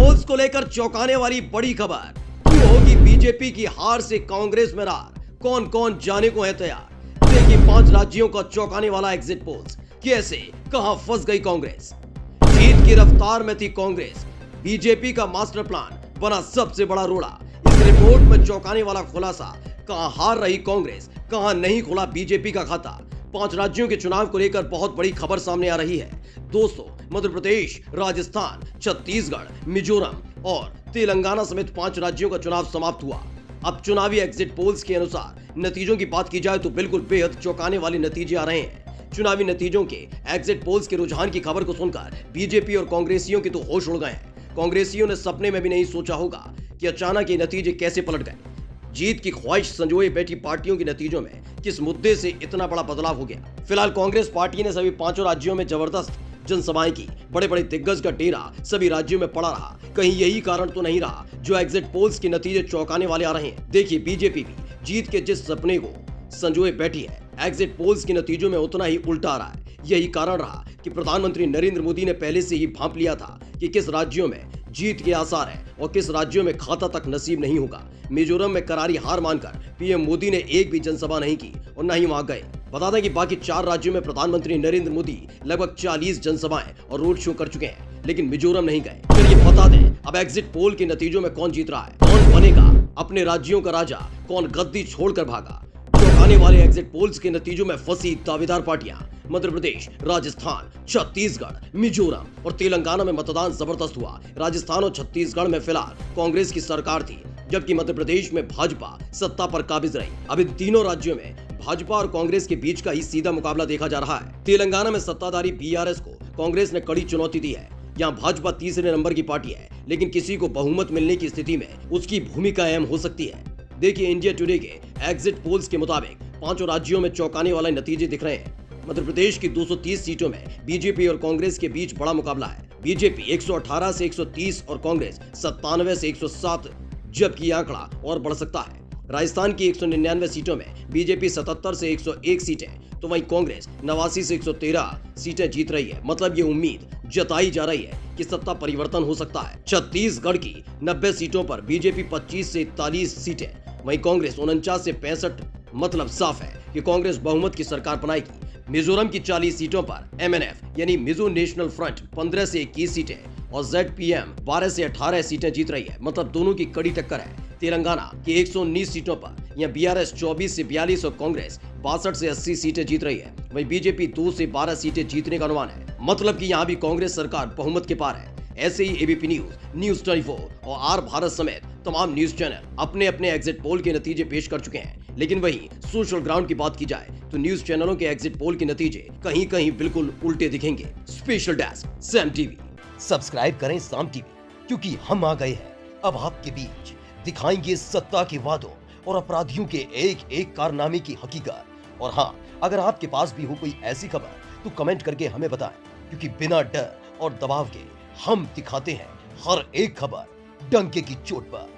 Poles को लेकर चौंकाने वाली बड़ी खबर। क्यों होगी बीजेपी की हार से कांग्रेस में रार, कौन कौन जाने को है तैयार। देखिए 5 राज्यों का चौंकाने वाला एग्जिट पोल्स, कैसे कहां फंस गई कांग्रेस। जीत की रफ्तार में थी कांग्रेस, बीजेपी का मास्टर प्लान बना सबसे बड़ा रोड़ा। इस रिपोर्ट में चौंकाने वाला खुलासा, कहां हार रही कांग्रेस, कहां नहीं खुला बीजेपी का खाता। 5 राज्यों के चुनाव को लेकर बहुत बड़ी खबर सामने आ रही है। दोस्तों, मध्य प्रदेश, राजस्थान, छत्तीसगढ़, मिजोरम और तेलंगाना समेत 5 राज्यों का चुनाव समाप्त हुआ। अब चुनावी एग्जिट पोल्स के अनुसार नतीजों की बात की जाए तो बिल्कुल बेहद चौंकाने वाले नतीजे आ रहे हैं। चुनावी नतीजों के एग्जिट पोल्स के रुझान की खबर को सुनकर बीजेपी और कांग्रेसियों के तो होश उड़ गए हैं। कांग्रेसियों ने सपने में भी नहीं सोचा होगा कि अचानक ये नतीजे कैसे पलट गए। जीत की ख्वाहिश संजोए बैठी पार्टियों के नतीजों में किस मुद्दे से इतना बड़ा बदलाव हो गया। फिलहाल कांग्रेस पार्टी ने सभी 5 राज्यों में जबरदस्त जनसभाएं की। बड़े बड़े दिग्गज का डेरा सभी राज्यों में पड़ा रहा। कहीं यही कारण तो नहीं रहा जो एग्जिट पोल्स के नतीजे चौंकाने वाले आ रहे हैं। देखिए, बीजेपी भी जीत के जिस सपने को संजोए बैठी है, एग्जिट पोल्स के नतीजों में उतना ही उल्टा आ रहा है। यही कारण रहा कि प्रधानमंत्री नरेंद्र मोदी ने पहले से ही भांप लिया था कि किस राज्यों में जीत के आसार है और किस राज्यों में खाता तक नसीब नहीं होगा। मिजोरम में करारी हार मानकर पीएम मोदी ने एक भी जनसभा नहीं की और न ही वहां गए। बता दें कि बाकी 4 राज्यों में प्रधानमंत्री नरेंद्र मोदी लगभग 40 जनसभाएं और रोड शो कर चुके हैं, लेकिन मिजोरम नहीं गए। चलिए बता दें अब एग्जिट पोल के नतीजों में कौन जीत रहा है, कौन बनेगा अपने राज्यों का राजा, कौन गद्दी छोड़कर भागा। चौंकाने वाले एग्जिट पोल्स के नतीजों में फंसी दावेदार पार्टियां। मध्य प्रदेश, राजस्थान, छत्तीसगढ़, मिजोरम और तेलंगाना में मतदान जबरदस्त हुआ। राजस्थान और छत्तीसगढ़ में फिलहाल कांग्रेस की सरकार थी, जबकि मध्य प्रदेश में भाजपा सत्ता पर काबिज रही। अब इन तीनों राज्यों में भाजपा और कांग्रेस के बीच का ही सीधा मुकाबला देखा जा रहा है। तेलंगाना में सत्ताधारी बीआरएस को कांग्रेस ने कड़ी चुनौती दी है। यहाँ भाजपा तीसरे नंबर की पार्टी है, लेकिन किसी को बहुमत मिलने की स्थिति में उसकी भूमिका अहम हो सकती है। देखिए, इंडिया टुडे के एग्जिट पोल्स के मुताबिक 5 राज्यों में चौंकाने वाले नतीजे दिख रहे हैं। मध्य प्रदेश की 230 सीटों में बीजेपी और कांग्रेस के बीच बड़ा मुकाबला है। बीजेपी 118 से 130 और कांग्रेस 97 से 107, जबकि आंकड़ा और बढ़ सकता है। राजस्थान की 199 सीटों में बीजेपी 77 से 101 सीटें, तो वहीं कांग्रेस 89 से 113 सीटें जीत रही है। मतलब ये उम्मीद जताई जा रही है कि सत्ता परिवर्तन हो सकता है। छत्तीसगढ़ की 90 सीटों पर बीजेपी 25 से 41 सीटें, वहीं कांग्रेस 49 से 65। मतलब साफ है कि कांग्रेस बहुमत की सरकार बनाएगी। मिजोरम की 40 सीटों पर एमएनएफ यानी मिजो नेशनल फ्रंट 15 से 21 सीटें और जेडपीएम 12 से 18 सीटें जीत रही है। मतलब दोनों की कड़ी टक्कर है। तेलंगाना की 119 सीटों पर यह बीआरएस 24 से 42 और कांग्रेस 62 से 80 सीटें जीत रही है। वहीं बीजेपी 2 से 12 सीटें जीतने का अनुमान है। मतलब कि यहाँ भी कांग्रेस सरकार बहुमत के पार है। ऐसे ही एबीपी न्यूज, न्यूज 24 और आर भारत समेत तमाम न्यूज चैनल अपने अपने एग्जिट पोल के नतीजे पेश कर चुके हैं। लेकिन वहीं सोशल ग्राउंड की बात की जाए तो न्यूज चैनलों के एग्जिट पोल के नतीजे कहीं कहीं बिल्कुल उल्टे दिखेंगे। Special desk Sam TV. Subscribe करें साम टीवी, क्योंकि हम आ गए हैं अब आपके बीच। दिखाएंगे सत्ता के वादों और अपराधियों के एक एक कारनामे की हकीकत। और हाँ, अगर आपके पास भी हो कोई ऐसी खबर तो कमेंट करके हमें बताएं, क्योंकि बिना डर और दबाव के हम दिखाते हैं हर एक खबर डंके की चोट पर।